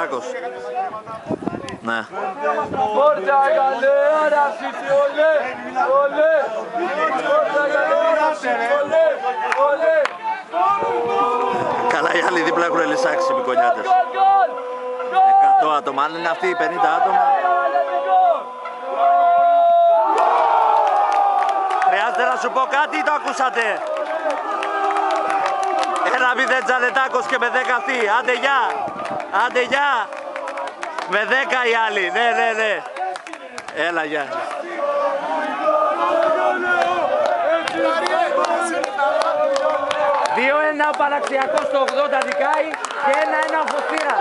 Τζανετάκος. Ναι. Καλά οι άλλοι δίπλα έχουν ελισσάξει οι Μικονιάτες. 100 άτομα, αν είναι αυτοί οι 50 άτομα. Χρειάζεται να σου πω κάτι, το ακούσατε. 1-0 Τζανετάκος και με 10 αυτοί. Άντε γεια. Άντε γεια. Με 10 οι άλλοι. Ναι, ναι, ναι. Έλα γεια. 2-1 ο Παναξιακός στο 80 δικάει και 1-1 ο Φωστήρας.